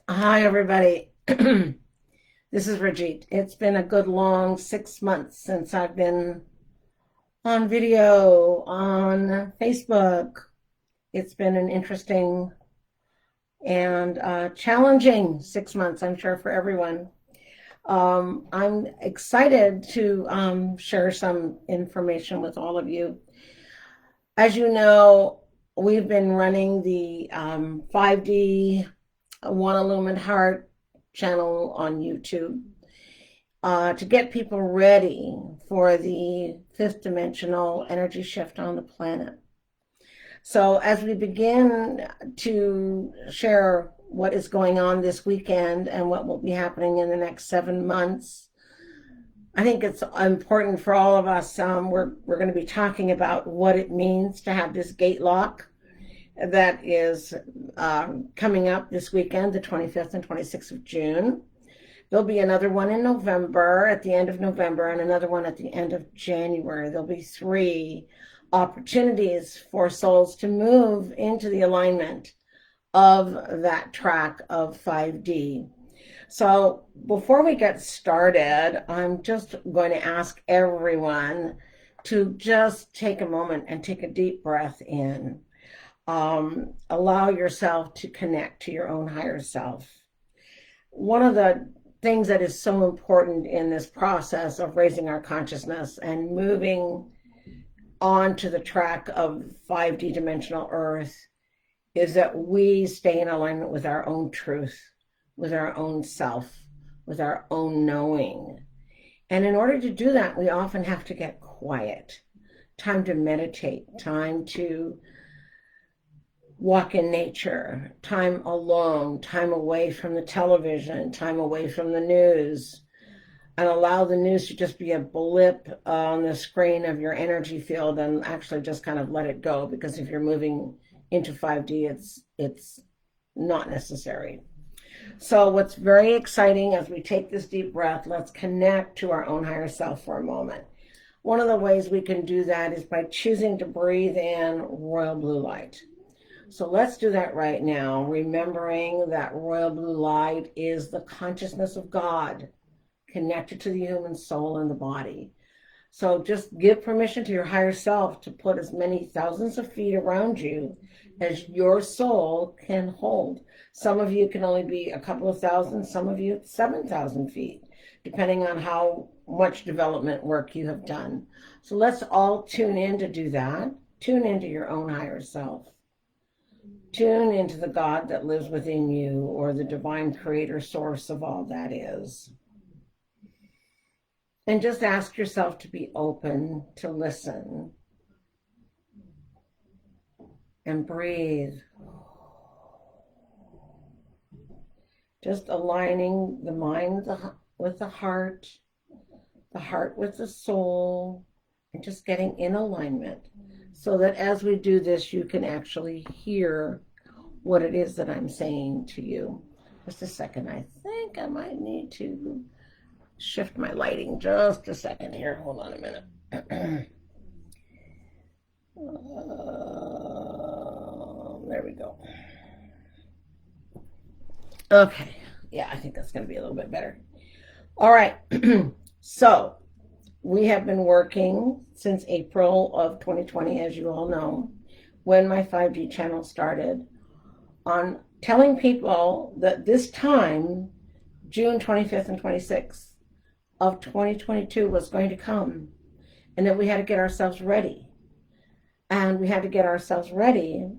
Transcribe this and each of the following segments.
Hi, everybody. This is Rajith. It's been a good long 6 months since I've been on video on Facebook. It's been an interesting and challenging 6 months, I'm sure, for everyone. I'm excited to share some information with all of you. As you know, we've been running the 5D One Illumined Heart channel on YouTube to get people ready for the fifth dimensional energy shift on the planet. So, as we begin to share what is going on this weekend and what will be happening in the next 7 months, I think it's important for all of us. We're going to be talking about what it means to have this gate lock that is coming up this weekend, the 25th and 26th of June. There'll be another one in November, at the end of November, and another one at the end of January. There'll be 3 opportunities for souls to move into the alignment of that track of 5D. So before we get started, I'm just going to ask everyone to just take a moment and take a deep breath in. Allow yourself to connect to your own higher self. One of the things that is so important in this process of raising our consciousness and moving on to the track of 5D dimensional Earth is that we stay in alignment with our own truth, with our own self, with our own knowing. And in order to do that, we often have to get quiet, time to meditate, time to walk in nature, time alone, time away from the television, time away from the news, and allow the news to just be a blip on the screen of your energy field and actually just kind of let it go, because if you're moving into 5D, it's not necessary. So what's very exciting as we take this deep breath, let's connect to our own higher self for a moment. One of the ways we can do that is by choosing to breathe in royal blue light. So let's do that right now, remembering that royal blue light is the consciousness of God connected to the human soul and the body. So just give permission to your higher self to put as many thousands of feet around you as your soul can hold. Some of you can only be a couple of thousand, some of you 7,000 feet, depending on how much development work you have done. So let's all tune in to do that. Tune into your own higher self. Tune into the God that lives within you, or the divine creator source of all that is. And just ask yourself to be open to listen. And breathe. Just aligning the mind with the heart with the soul, and just getting in alignment, so that as we do this, you can actually hear what it is that I'm saying to you. Just a second. I think I might need to shift my lighting just a second here. Hold on a minute. There we go. Okay. Yeah, I think that's going to be a little bit better. All right. So we have been working since April of 2020, as you all know, when my 5D channel started, on telling people that this time, June 25th and 26th of 2022 was going to come, and that we had to get ourselves ready. And we had to get ourselves ready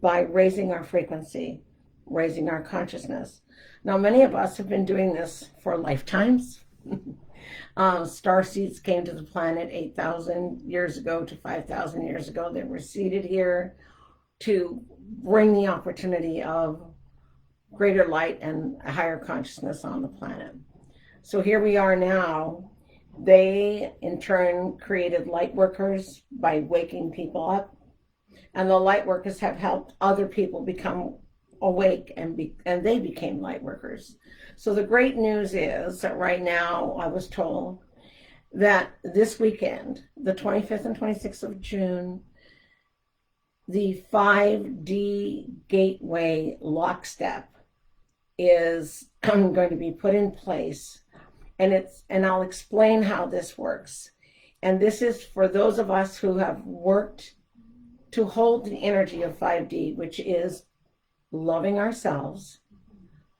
by raising our frequency, raising our consciousness. Now, many of us have been doing this for lifetimes. Star seeds came to the planet 8,000 years ago to 5,000 years ago. They were seeded here to bring the opportunity of greater light and a higher consciousness on the planet. So here we are now. They, in turn, created light workers by waking people up. And the light workers have helped other people become awake, and they became light workers. So the great news is that right now, I was told that this weekend, the 25th and 26th of June, the 5D Gateway Lockstep is going to be put in place, and I'll explain how this works. And this is for those of us who have worked to hold the energy of 5D, which is loving ourselves,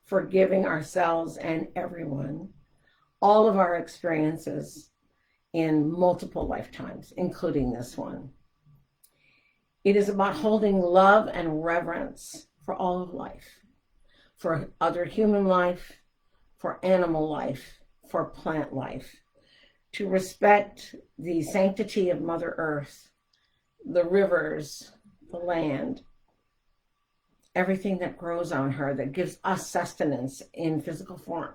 forgiving ourselves and everyone, all of our experiences in multiple lifetimes, including this one. It is about holding love and reverence for all of life, for other human life, for animal life, for plant life, to respect the sanctity of Mother Earth, the rivers, the land, everything that grows on her that gives us sustenance in physical form.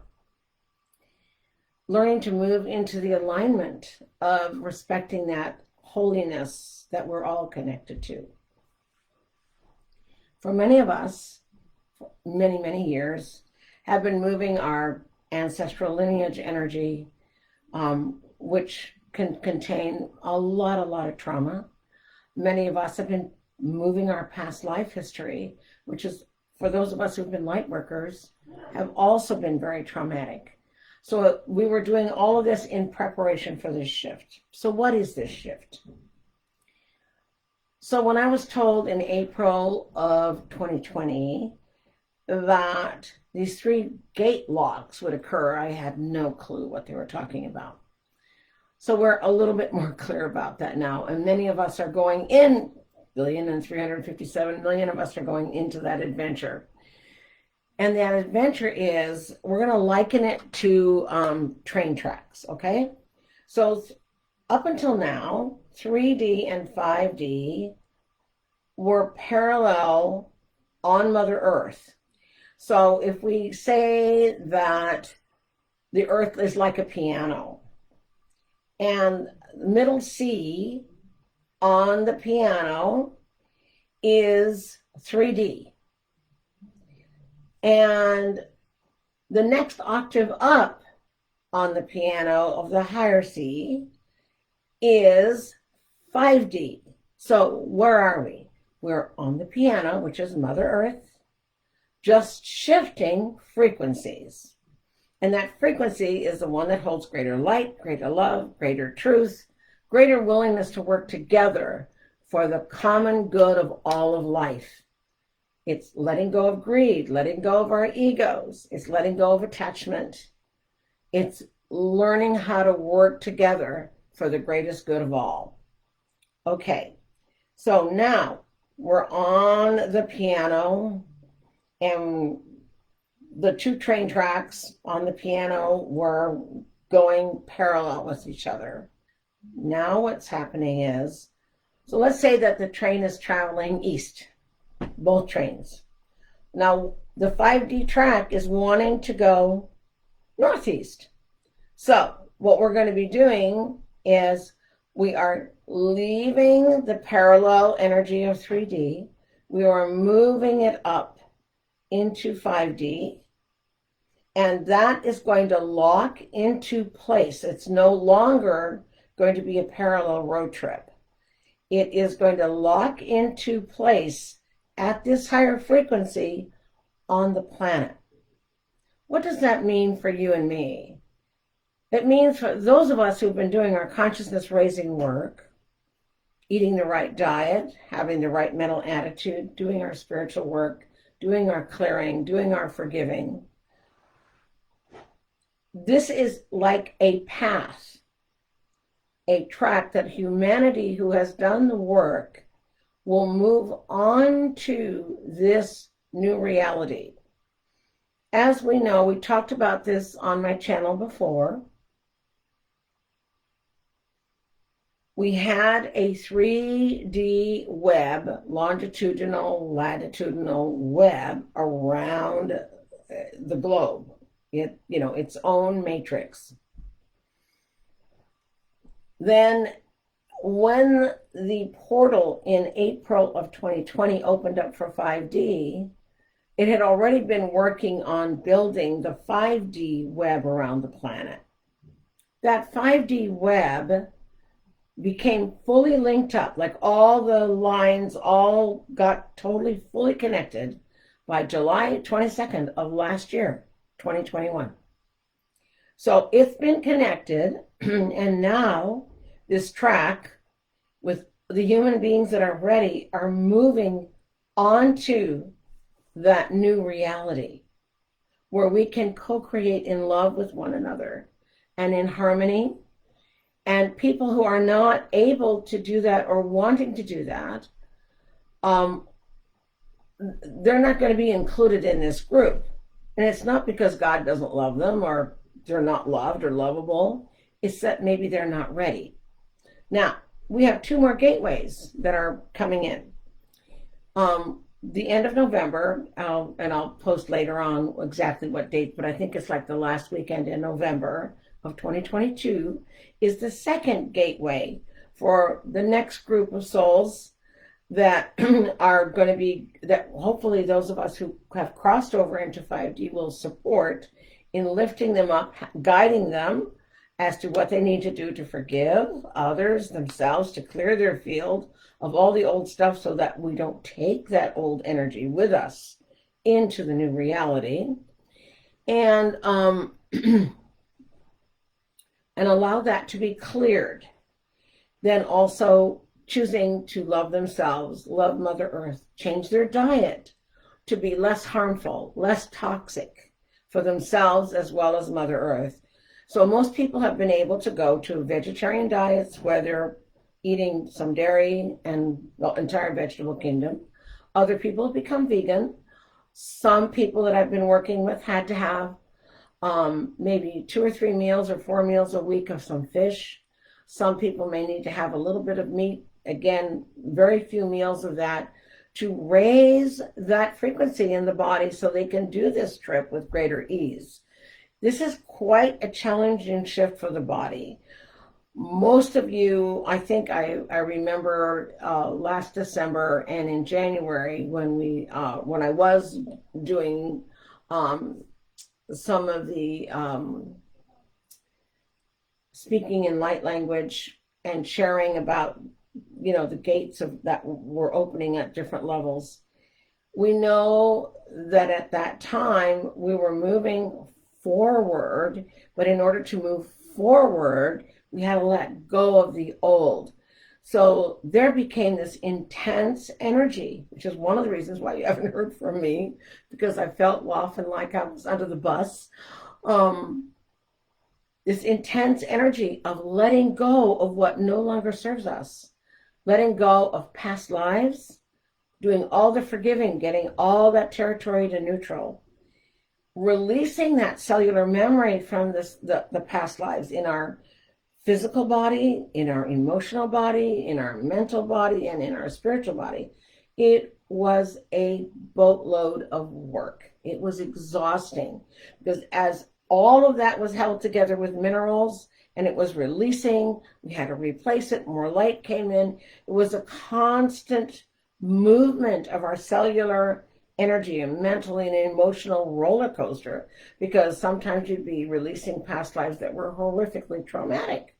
Learning to move into the alignment of respecting that holiness that we're all connected to. For many of us, many, many years, have been moving our ancestral lineage energy, which can contain a lot of trauma. Many of us have been moving our past life history, which is, for those of us who've been light workers, have also been very traumatic. So we were doing all of this in preparation for this shift. So what is this shift? So when I was told in April of 2020 that these 3 gate locks would occur, I had no clue what they were talking about. So we're a little bit more clear about that now. And many of us are going in, 1,357,000,000 of us are going into that adventure. And that adventure is, we're going to liken it to train tracks, okay? So up until now, 3D and 5D were parallel on Mother Earth. So if we say that the Earth is like a piano, and middle C on the piano is 3D. And the next octave up on the piano of the higher C is 5D. So where are we? We're on the piano, which is Mother Earth, just shifting frequencies. And that frequency is the one that holds greater light, greater love, greater truth, greater willingness to work together for the common good of all of life. It's letting go of greed, letting go of our egos. It's letting go of attachment. It's learning how to work together for the greatest good of all. Okay, so now we're on the piano, and the 2 train tracks on the piano were going parallel with each other. Now what's happening is, so let's say that the train is traveling east, both trains. Now the 5D track is wanting to go northeast. So what we're going to be doing is we are leaving the parallel energy of 3D. We are moving it up into 5D. And that is going to lock into place. It's no longer going to be a parallel road trip. It is going to lock into place at this higher frequency on the planet. What does that mean for you and me? It means for those of us who've been doing our consciousness raising work, eating the right diet, having the right mental attitude, doing our spiritual work, doing our clearing, doing our forgiving. This is like a path, a track that humanity who has done the work will move on to this new reality. As we know, we talked about this on my channel before. We had a 3D web, longitudinal, latitudinal web around the globe. Its own matrix. Then when the portal in April of 2020 opened up for 5D, it had already been working on building the 5D web around the planet. That 5D web became fully linked up, like all the lines all got totally fully connected by July 22nd of last year, 2021. So it's been connected, and now this track with the human beings that are ready are moving onto that new reality where we can co-create in love with one another and in harmony. And people who are not able to do that or wanting to do that, they're not going to be included in this group. And it's not because God doesn't love them or they're not loved or lovable. It's that maybe they're not ready. Now, we have 2 more gateways that are coming in. The end of November, and I'll post later on exactly what date, but I think it's like the last weekend in November of 2022 is the second gateway for the next group of souls that are going to be, that hopefully those of us who have crossed over into 5D will support in lifting them up, guiding them as to what they need to do to forgive others, themselves, to clear their field of all the old stuff so that we don't take that old energy with us into the new reality. And and allow that to be cleared. Then also choosing to love themselves, love Mother Earth, change their diet to be less harmful, less toxic for themselves as well as Mother Earth. So most people have been able to go to vegetarian diets where they're eating some dairy and the entire vegetable kingdom. Other people have become vegan. Some people that I've been working with had to have maybe 2 or 3 meals or 4 meals a week of some fish. Some people may need to have a little bit of meat. Again, very few meals of that to raise that frequency in the body so they can do this trip with greater ease. This is quite a challenging shift for the body. Most of you, I think I remember last December and in January when I was doing some of the speaking in light language and sharing about, the gates that were opening at different levels. We know that at that time we were moving forward, but in order to move forward, we had to let go of the old. So there became this intense energy, which is one of the reasons why you haven't heard from me, because I felt often like I was under the bus. This intense energy of letting go of what no longer serves us, letting go of past lives, doing all the forgiving, getting all that territory to neutral, releasing that cellular memory from the past lives in our physical body, in our emotional body, in our mental body, and in our spiritual body. It was a boatload of work. It was exhausting because as all of that was held together with minerals and it was releasing, we had to replace it, more light came in. It was a constant movement of our cellular energy, a mental and emotional roller coaster, because sometimes you'd be releasing past lives that were horrifically traumatic.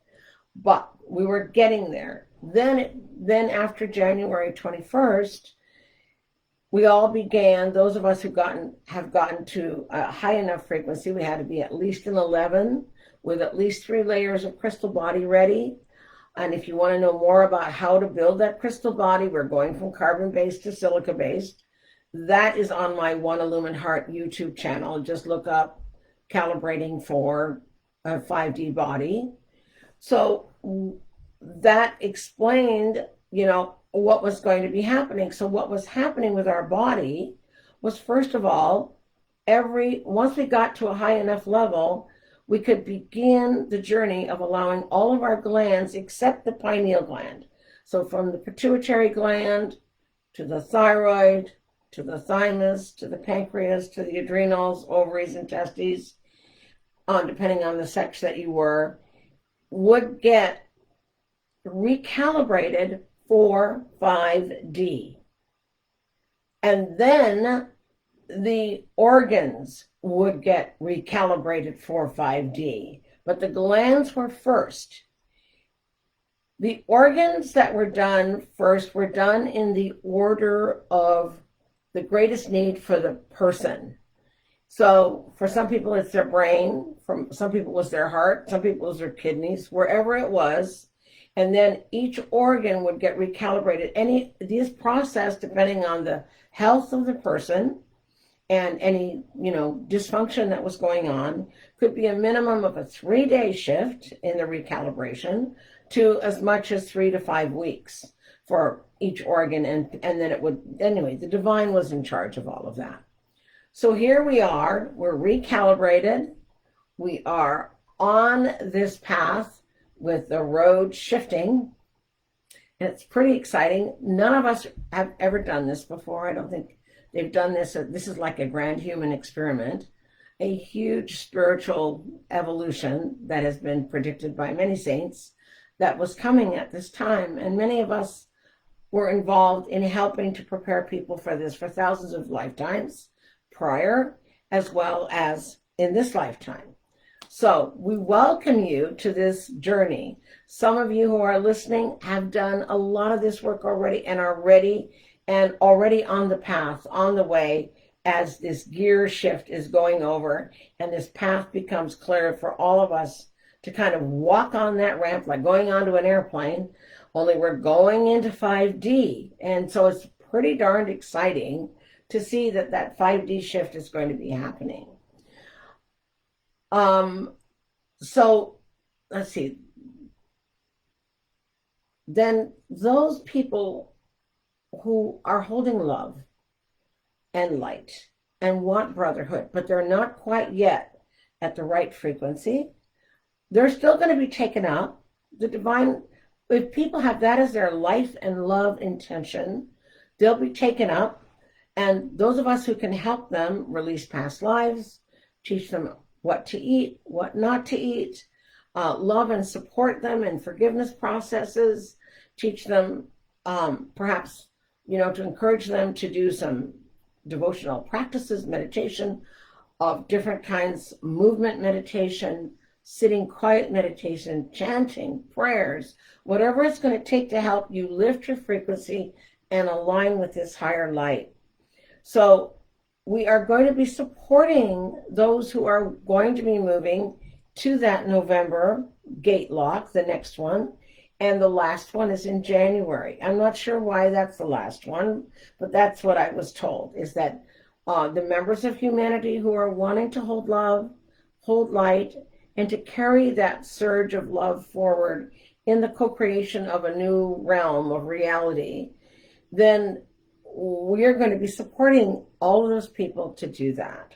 But we were getting there. Then after January 21st, we all began, those of us who have gotten to a high enough frequency, we had to be at least an 11 with at least 3 layers of crystal body ready. And if you want to know more about how to build that crystal body, we're going from carbon-based to silica-based. That is on my One Illumined Heart YouTube channel. Just look up calibrating for a 5D body. So that explained, what was going to be happening. So what was happening with our body was, first of all, once we got to a high enough level, we could begin the journey of allowing all of our glands except the pineal gland. So from the pituitary gland to the thyroid, to the thymus, to the pancreas, to the adrenals, ovaries, and testes, depending on the sex that you were, would get recalibrated for 5D. And then the organs would get recalibrated for 5D. But the glands were first. The organs that were done first were done in the order of the greatest need for the person. So for some people, it's their brain. For some people, it was their heart. Some people, it was their kidneys, wherever it was. And then each organ would get recalibrated. These processed depending on the health of the person and any, dysfunction that was going on. Could be a minimum of a 3-day shift in the recalibration to as much as 3 to 5 weeks for each organ. And then it would, anyway, the divine was in charge of all of that. So here we are, we're recalibrated. We are on this path with the road shifting. And it's pretty exciting. None of us have ever done this before. I don't think they've done this. This is like a grand human experiment, a huge spiritual evolution that has been predicted by many saints that was coming at this time. And many of us were involved in helping to prepare people for this for thousands of lifetimes prior, as well as in this lifetime. So we welcome you to this journey. Some of you who are listening have done a lot of this work already and are ready and already on the path, on the way, as this gear shift is going over and this path becomes clear for all of us to kind of walk on that ramp like going onto an airplane, only we're going into 5D. And so it's pretty darned exciting to see that 5D shift is going to be happening. So let's see. Then those people who are holding love and light and want brotherhood, but they're not quite yet at the right frequency, they're still going to be taken up. The divine, if people have that as their life and love intention, they'll be taken up. And those of us who can help them release past lives, teach them what to eat, what not to eat, love and support them in forgiveness processes, teach them perhaps, to encourage them to do some devotional practices, meditation of different kinds, movement meditation, sitting quiet meditation, chanting, prayers, whatever it's going to take to help you lift your frequency and align with this higher light. So we are going to be supporting those who are going to be moving to that November gate lock, the next one. And the last one is in January. I'm not sure why that's the last one, but that's what I was told, is that the members of humanity who are wanting to hold love, hold light, and to carry that surge of love forward in the co-creation of a new realm of reality, then we're going to be supporting all of those people to do that.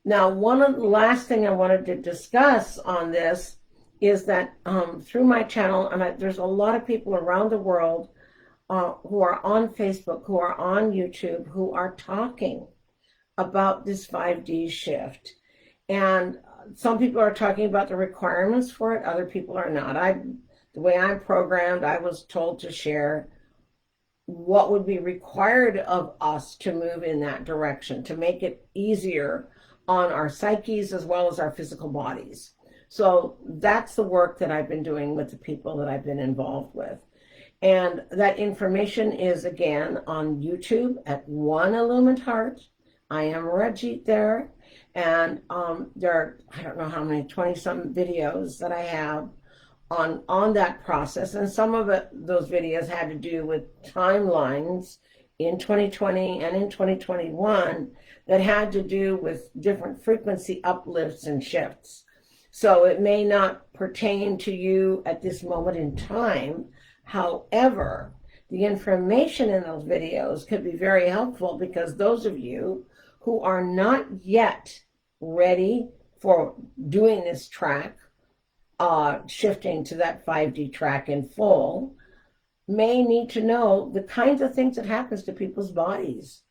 Now, one of the last thing I wanted to discuss on this is that through my channel, and there's a lot of people around the world who are on Facebook, who are on YouTube, who are talking about this 5D shift. And some people are talking about the requirements for it, other people are not. The way I'm programmed, I was told to share what would be required of us to move in that direction, to make it easier on our psyches as well as our physical bodies. So that's the work that I've been doing with the people that I've been involved with. And that information is, again, on YouTube at One Illumined Heart. I am Rajith there. And there are, I don't know how many, 20-some videos that I have on that process. And some of those videos had to do with timelines in 2020 and in 2021 that had to do with different frequency uplifts and shifts. So it may not pertain to you at this moment in time. However, the information in those videos could be very helpful, because those of you who are not yet ready for doing this track, shifting to that 5D track in full, may need to know the kinds of things that happens to people's bodies,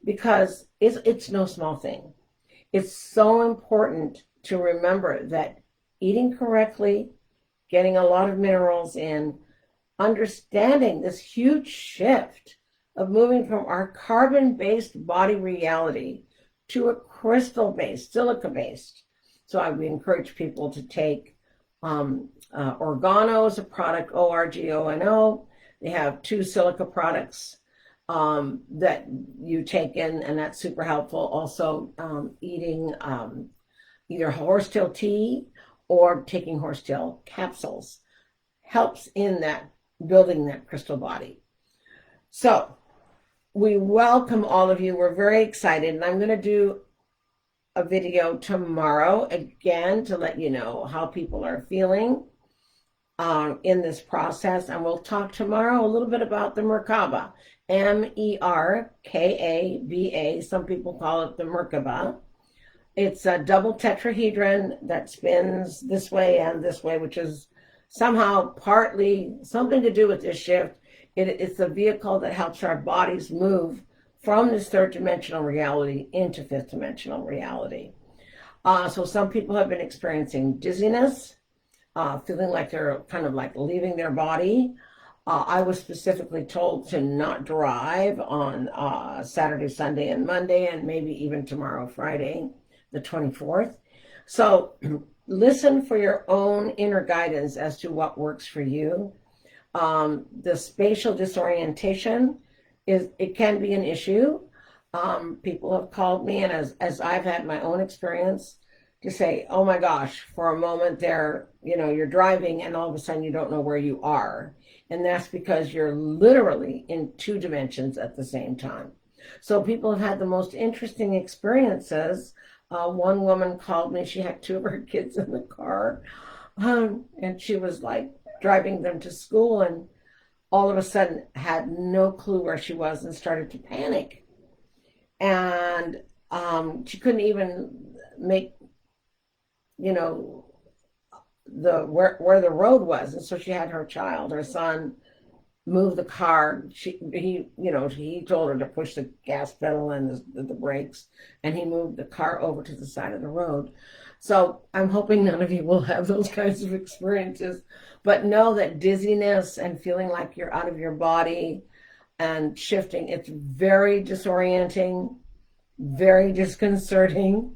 because it's no small thing. It's so important to remember that eating correctly, getting a lot of minerals in, understanding this huge shift of moving from our carbon-based body reality to a crystal-based, silica-based. So I would encourage people to take Organo is a product, ORGONO. They have 2 silica products that you take in, and that's super helpful. Also, eating either horsetail tea or taking horsetail capsules helps in that building that crystal body. So we welcome all of you. We're very excited, and I'm going to do a video tomorrow again to let you know how people are feeling in this process. And we'll talk tomorrow a little bit about the Merkaba, Merkaba. Some people call it the Merkaba. It's a double tetrahedron that spins this way and this way, which is somehow partly something to do with this shift. It's a vehicle that helps our bodies move from this third dimensional reality into fifth dimensional reality. So some people have been experiencing dizziness, feeling like they're kind of like leaving their body. I was specifically told to not drive on Saturday, Sunday, and Monday, and maybe even tomorrow, Friday, the 24th. So listen for your own inner guidance as to what works for you. The spatial disorientation it can be an issue. People have called me, and as I've had my own experience, to say, oh my gosh, for a moment there, you're driving and all of a sudden you don't know where you are. And that's because you're literally in two dimensions at the same time. So people have had the most interesting experiences. One woman called me, she had two of her kids in the car, and she was like driving them to school, and all of a sudden had no clue where she was and started to panic. And she couldn't even make, where the road was. And so she had her son, move the car. He told her to push the gas pedal and the brakes, and he moved the car over to the side of the road. So I'm hoping none of you will have those kinds of experiences, but know that dizziness and feeling like you're out of your body and shifting, it's very disorienting, very disconcerting.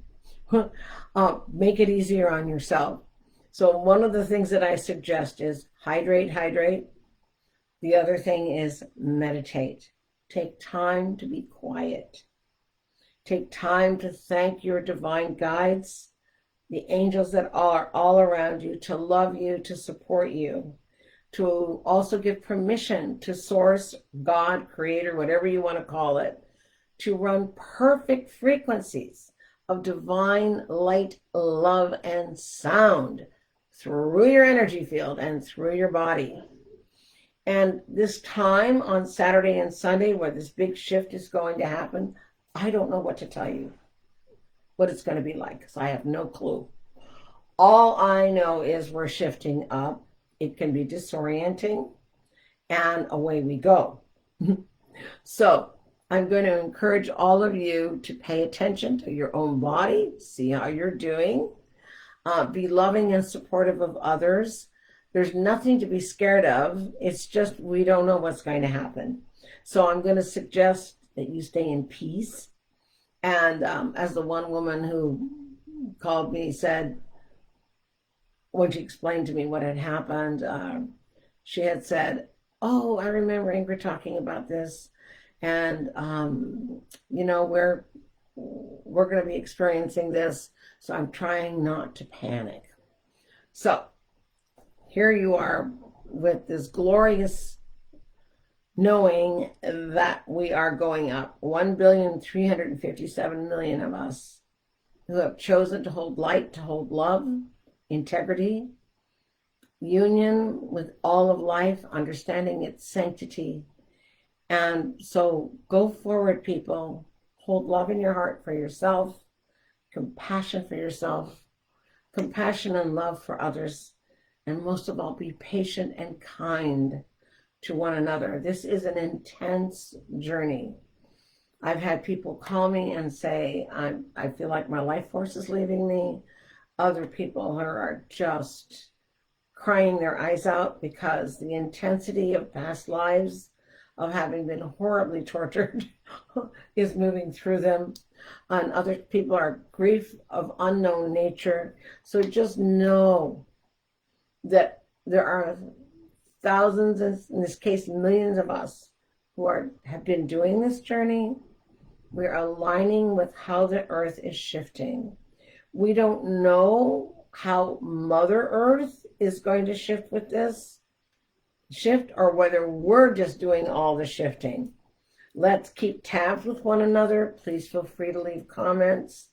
Make it easier on yourself. So one of the things that I suggest is hydrate. The other thing is meditate. Take time to be quiet. Take time to thank your divine guides, the angels that are all around you, to love you, to support you, to also give permission to Source, God, Creator, whatever you want to call it, to run perfect frequencies of divine light, love, and sound through your energy field and through your body. And this time on Saturday and Sunday, where this big shift is going to happen, I don't know what to tell you, what it's going to be like, because I have no clue. All I know is we're shifting up. It can be disorienting, and away we go. So I'm going to encourage all of you to pay attention to your own body, see how you're doing, be loving and supportive of others. There's nothing to be scared of. It's just we don't know what's going to happen. So I'm going to suggest that you stay in peace. And as the one woman who called me said, when she explained to me what had happened, she had said, oh, I remember Ingrid talking about this. And, we're going to be experiencing this. So I'm trying not to panic. So here you are with this glorious knowing that we are going up. 1,357,000,000 of us who have chosen to hold light, to hold love, integrity, union with all of life, understanding its sanctity. And so go forward, people. Hold love in your heart for yourself, compassion for yourself, compassion and love for others, and most of all, be patient and kind to one another. This is an intense journey. I've had people call me and say, I feel like my life force is leaving me. Other people who are just crying their eyes out because the intensity of past lives, of having been horribly tortured, is moving through them. And other people are grief of unknown nature. So just know that there are thousands, in this case millions of us, who have been doing this journey, we're aligning with how the earth is shifting. We don't know how Mother Earth is going to shift with this shift, or whether we're just doing all the shifting. Let's keep tabs with one another. Please feel free to leave comments.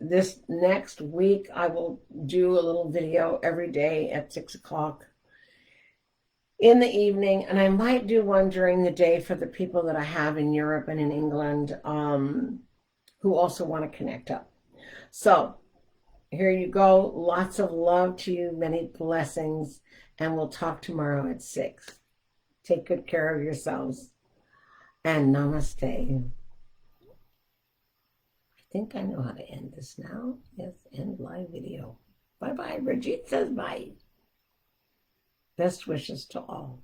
This next week, I will do a little video every day at 6 o'clock in the evening, and I might do one during the day for the people that I have in Europe and in England who also want to connect up. So here you go. Lots of love to you, many blessings, and we'll talk tomorrow at 6. Take good care of yourselves, and namaste. I think I know how to end this now. Yes, end live video. Bye-bye. Rajith says bye. Best wishes to all.